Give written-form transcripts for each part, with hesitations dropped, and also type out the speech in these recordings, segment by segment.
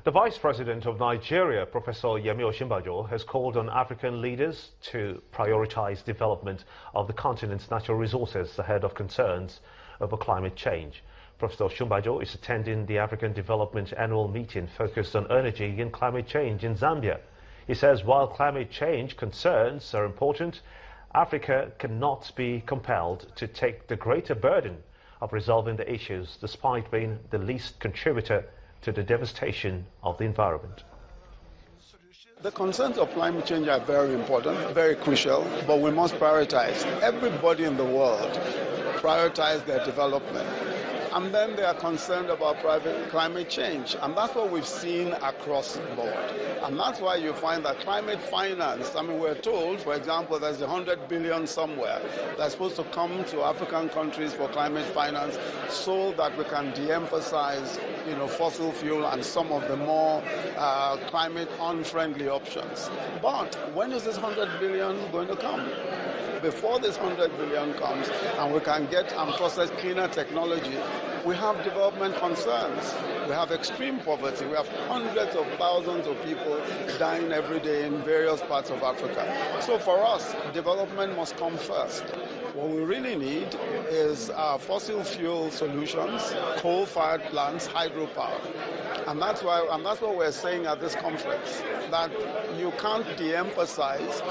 The Vice President of Nigeria, Professor Osinbajo, has called on African leaders to prioritize development of the continent's natural resources ahead of concerns over climate change. Professor Osinbajo is attending the African Development Annual Meeting focused on energy and climate change in Zambia. He says while climate change concerns are important, Africa cannot be compelled to take the greater burden of resolving the issues despite being the least contributor to the devastation of the environment. The concerns of climate change are very important, very crucial, but we must prioritize. Everybody in the world prioritize their development. And then they are concerned about climate change. And that's what we've seen across the board. And that's why you find that climate finance, we're told, for example, there's 100 billion somewhere that's supposed to come to African countries for climate finance so that we can de-emphasize, fossil fuel and some of the more climate unfriendly options. But when is this 100 billion going to come? Before this 100 billion comes and we can get and process cleaner technology, we have development concerns. We have extreme poverty. We have hundreds of thousands of people dying every day in various parts of Africa. So for us, development must come first. What we really need is fossil fuel solutions, coal-fired plants, hydropower. And that's what we're saying at this conference, that you can't de-emphasize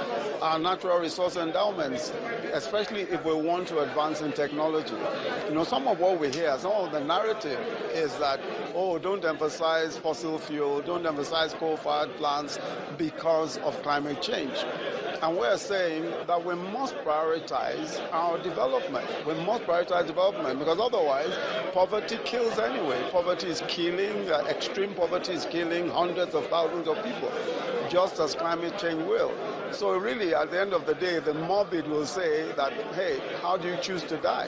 our natural resource endowments, especially if we want to advance in technology. Some of what we hear, some of the narrative is that, don't emphasize fossil fuel, don't emphasize coal-fired plants because of climate change. And we're saying that we must prioritize our development. We must prioritize development because otherwise poverty kills anyway. Poverty is killing, extreme poverty is killing hundreds of thousands of people, just as climate change will. So really, at the end of the day, the morbid will say that, hey, how do you choose to die?